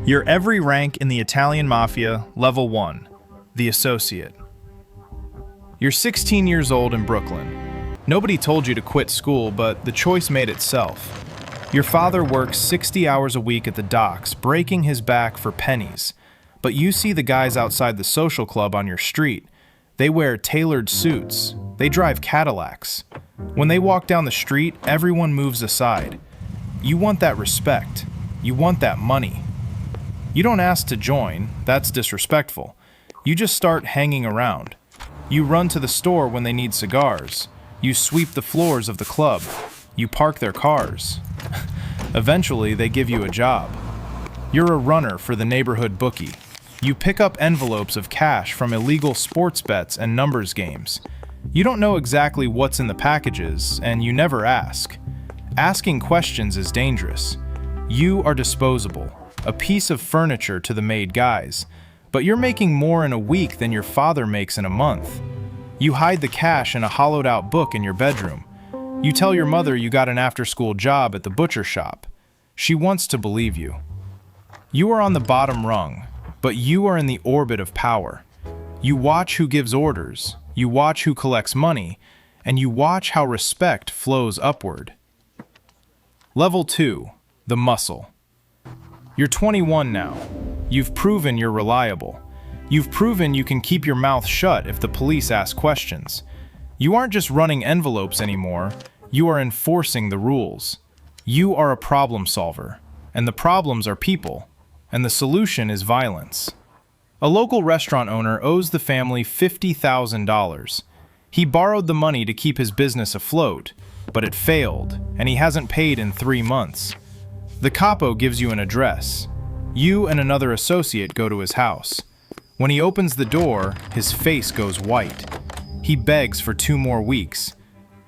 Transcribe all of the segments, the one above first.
Your every rank in the Italian Mafia, level 1, the associate. You're 16 years old in Brooklyn. Nobody told you to quit school, but the choice made itself. Your father works 60 hours a week at the docks, breaking his back for pennies. But you see the guys outside the social club on your street. They wear tailored suits. They drive Cadillacs. When they walk down the street, everyone moves aside. You want that respect. You want that money. You don't ask to join, that's disrespectful. You just start hanging around. You run to the store when they need cigars. You sweep the floors of the club. You park their cars. Eventually, they give you a job. You're a runner for the neighborhood bookie. You pick up envelopes of cash from illegal sports bets and numbers games. You don't know exactly what's in the packages, and you never ask. Asking questions is dangerous. You are disposable, a piece of furniture to the made guys, but you're making more in a week than your father makes in a month. You hide the cash in a hollowed-out book in your bedroom. You tell your mother you got an after-school job at the butcher shop. She wants to believe you. You are on the bottom rung, but you are in the orbit of power. You watch who gives orders, you watch who collects money, and you watch how respect flows upward. Level 2, the muscle. You're 21 now. You've proven you're reliable. You've proven you can keep your mouth shut if the police ask questions. You aren't just running envelopes anymore, you are enforcing the rules. You are a problem solver, and the problems are people, and the solution is violence. A local restaurant owner owes the family $50,000. He borrowed the money to keep his business afloat, but it failed, and he hasn't paid in 3 months. The Capo gives you an address. You and another associate go to his house. When he opens the door, his face goes white. He begs for 2 more weeks.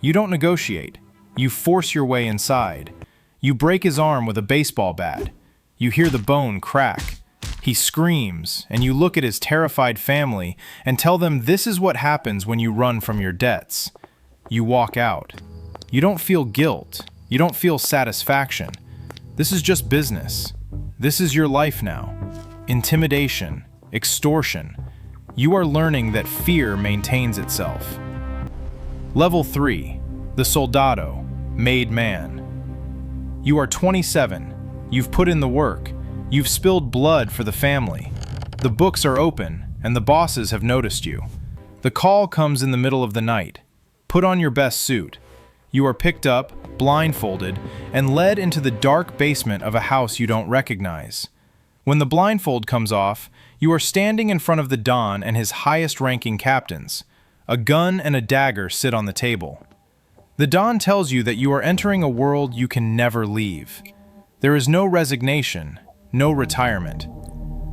You don't negotiate. You force your way inside. You break his arm with a baseball bat. You hear the bone crack. He screams, and you look at his terrified family and tell them this is what happens when you run from your debts. You walk out. You don't feel guilt. You don't feel satisfaction. This is just business. This is your life now. Intimidation, extortion. You are learning that fear maintains itself. Level 3, the soldado, made man. You are 27. You've put in the work. You've spilled blood for the family. The books are open, and the bosses have noticed you. The call comes in the middle of the night. Put on your best suit. You are picked up, blindfolded, and led into the dark basement of a house you don't recognize. When the blindfold comes off, you are standing in front of the Don and his highest-ranking captains. A gun and a dagger sit on the table. The Don tells you that you are entering a world you can never leave. There is no resignation, no retirement.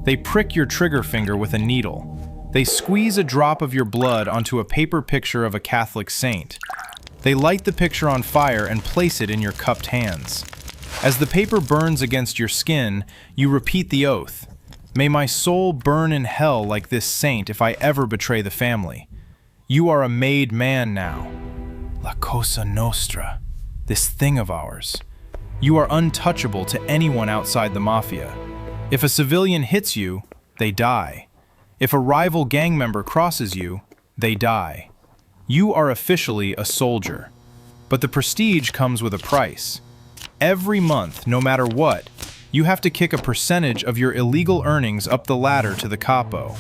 They prick your trigger finger with a needle. They squeeze a drop of your blood onto a paper picture of a Catholic saint. They light the picture on fire and place it in your cupped hands. As the paper burns against your skin, you repeat the oath. May my soul burn in hell like this saint if I ever betray the family. You are a made man now. La Cosa Nostra, this thing of ours. You are untouchable to anyone outside the Mafia. If a civilian hits you, they die. If a rival gang member crosses you, they die. You are officially a soldier. But the prestige comes with a price. Every month, no matter what, you have to kick a percentage of your illegal earnings up the ladder to the Capo.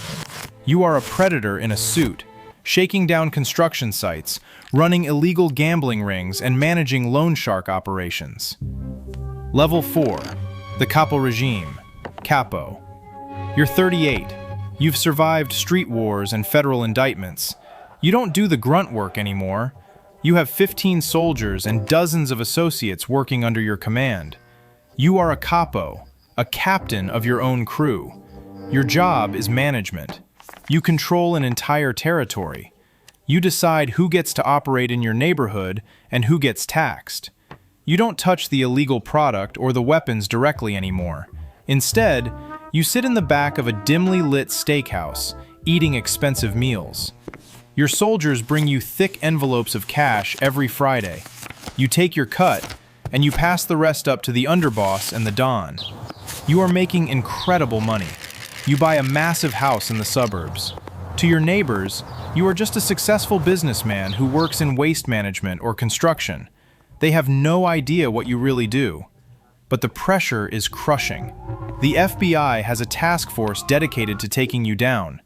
You are a predator in a suit, shaking down construction sites, running illegal gambling rings, and managing loan shark operations. Level 4, the Capo regime, Capo. You're 38. You've survived street wars and federal indictments. You don't do the grunt work anymore. You have 15 soldiers and dozens of associates working under your command. You are a Capo, a captain of your own crew. Your job is management. You control an entire territory. You decide who gets to operate in your neighborhood and who gets taxed. You don't touch the illegal product or the weapons directly anymore. Instead, you sit in the back of a dimly lit steakhouse, eating expensive meals. Your soldiers bring you thick envelopes of cash every Friday. You take your cut, and you pass the rest up to the Underboss and the Don. You are making incredible money. You buy a massive house in the suburbs. To your neighbors, you are just a successful businessman who works in waste management or construction. They have no idea what you really do. But the pressure is crushing. The FBI has a task force dedicated to taking you down.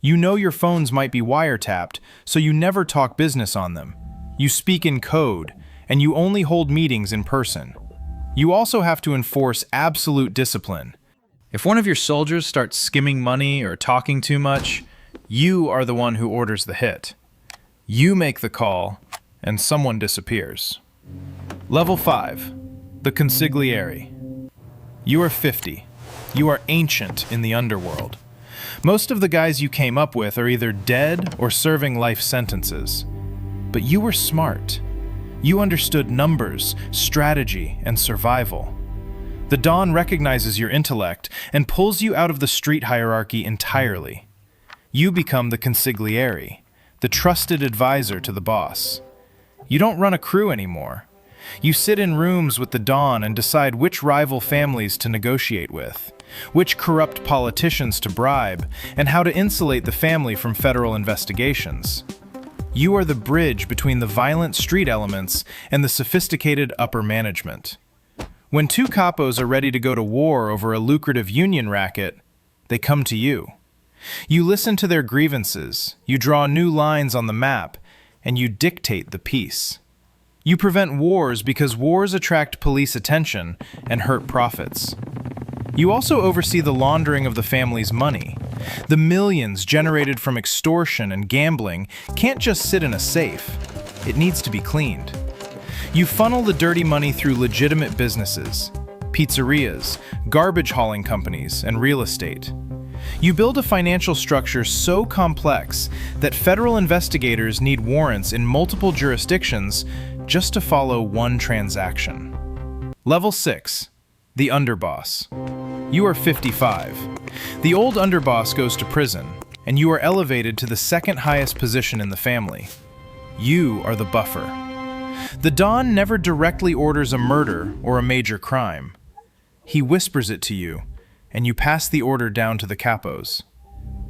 You know your phones might be wiretapped, so you never talk business on them. You speak in code, and you only hold meetings in person. You also have to enforce absolute discipline. If one of your soldiers starts skimming money or talking too much, you are the one who orders the hit. You make the call, and someone disappears. Level 5. The Consigliere. You are 50. You are ancient in the underworld. Most of the guys you came up with are either dead or serving life sentences. But you were smart. You understood numbers, strategy, and survival. The Dawn recognizes your intellect and pulls you out of the street hierarchy entirely. You become the Consigliere, the trusted advisor to the boss. You don't run a crew anymore. You sit in rooms with the Dawn and decide which rival families to negotiate with, which corrupt politicians to bribe, and how to insulate the family from federal investigations. You are the bridge between the violent street elements and the sophisticated upper management. When two capos are ready to go to war over a lucrative union racket, they come to you. You listen to their grievances, you draw new lines on the map, and you dictate the peace. You prevent wars because wars attract police attention and hurt profits. You also oversee the laundering of the family's money. The millions generated from extortion and gambling can't just sit in a safe. It needs to be cleaned. You funnel the dirty money through legitimate businesses, pizzerias, garbage hauling companies, and real estate. You build a financial structure so complex that federal investigators need warrants in multiple jurisdictions just to follow one transaction. Level 6. The Underboss. You are 55. The old Underboss goes to prison, and you are elevated to the second highest position in the family. You are the buffer. The Don never directly orders a murder or a major crime. He whispers it to you, and you pass the order down to the capos.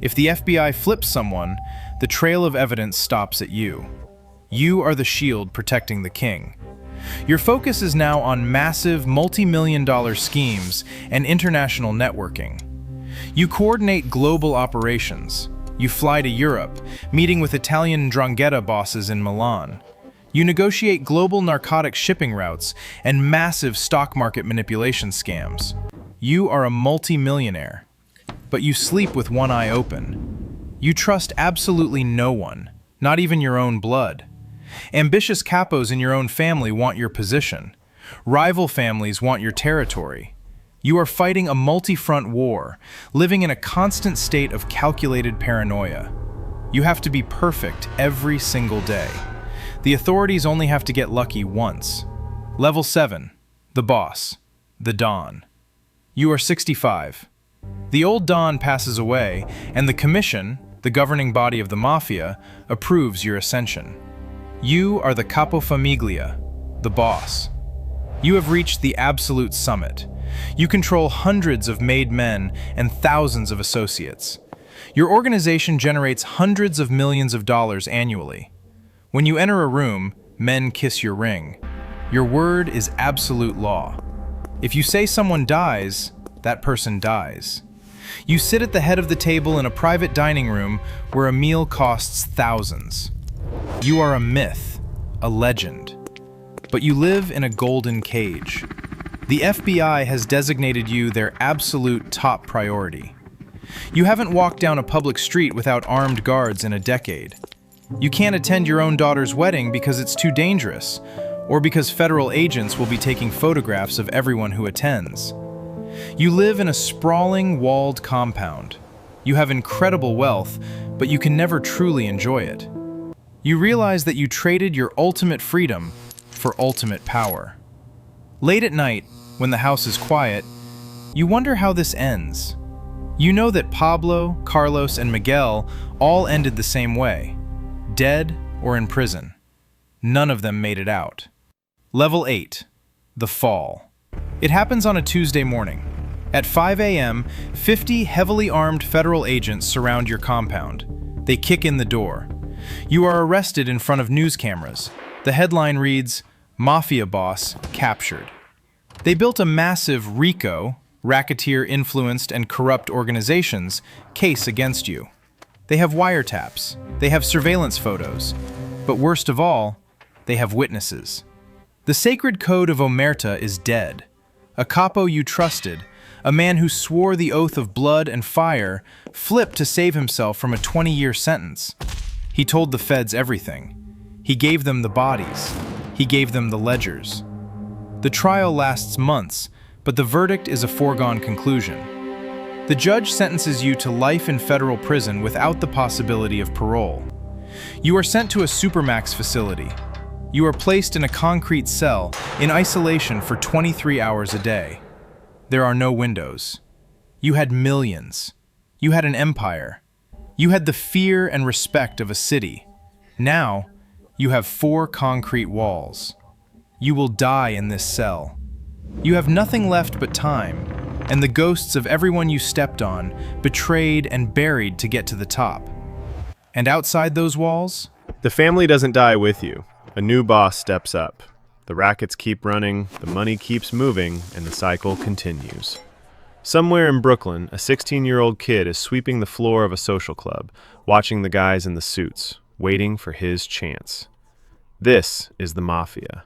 If the FBI flips someone, the trail of evidence stops at you. You are the shield protecting the king. Your focus is now on massive, multi-million-dollar schemes and international networking. You coordinate global operations. You fly to Europe, meeting with Italian 'ndrangheta bosses in Milan. You negotiate global narcotic shipping routes and massive stock market manipulation scams. You are a multi-millionaire, but you sleep with one eye open. You trust absolutely no one, not even your own blood. Ambitious capos in your own family want your position. Rival families want your territory. You are fighting a multi-front war, living in a constant state of calculated paranoia. You have to be perfect every single day. The authorities only have to get lucky once. Level 7. The Boss. The Don. You are 65. The old Don passes away, and the Commission, the governing body of the Mafia, approves your ascension. You are the Capo Famiglia, the boss. You have reached the absolute summit. You control hundreds of made men and thousands of associates. Your organization generates hundreds of millions of dollars annually. When you enter a room, men kiss your ring. Your word is absolute law. If you say someone dies, that person dies. You sit at the head of the table in a private dining room where a meal costs thousands. You are a myth, a legend, but you live in a golden cage. The FBI has designated you their absolute top priority. You haven't walked down a public street without armed guards in a decade. You can't attend your own daughter's wedding because it's too dangerous, or because federal agents will be taking photographs of everyone who attends. You live in a sprawling, walled compound. You have incredible wealth, but you can never truly enjoy it. You realize that you traded your ultimate freedom for ultimate power. Late at night, when the house is quiet, you wonder how this ends. You know that Pablo, Carlos, and Miguel all ended the same way, dead or in prison. None of them made it out. Level 8. The Fall. It happens on a Tuesday morning. At 5 a.m., 50 heavily armed federal agents surround your compound. They kick in the door. You are arrested in front of news cameras. The headline reads, "Mafia Boss Captured." They built a massive RICO, racketeer-influenced and corrupt organizations, case against you. They have wiretaps. They have surveillance photos. But worst of all, they have witnesses. The sacred code of Omerta is dead. A capo you trusted, a man who swore the oath of blood and fire, flipped to save himself from a 20-year sentence. He told the feds everything. He gave them the bodies. He gave them the ledgers. The trial lasts months, but the verdict is a foregone conclusion. The judge sentences you to life in federal prison without the possibility of parole. You are sent to a supermax facility. You are placed in a concrete cell in isolation for 23 hours a day. There are no windows. You had millions. You had an empire. You had the fear and respect of a city. Now, you have 4 concrete walls. You will die in this cell. You have nothing left but time, and the ghosts of everyone you stepped on, betrayed and buried to get to the top. And outside those walls? The family doesn't die with you. A new boss steps up. The rackets keep running, the money keeps moving, and the cycle continues. Somewhere in Brooklyn, a 16-year-old kid is sweeping the floor of a social club, watching the guys in the suits, waiting for his chance. This is the Mafia.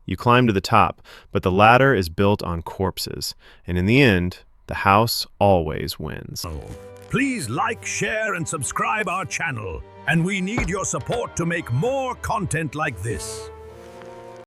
You climb to the top, but the ladder is built on corpses, and in the end, the house always wins. Please like, share, and subscribe our channel, and we need your support to make more content like this.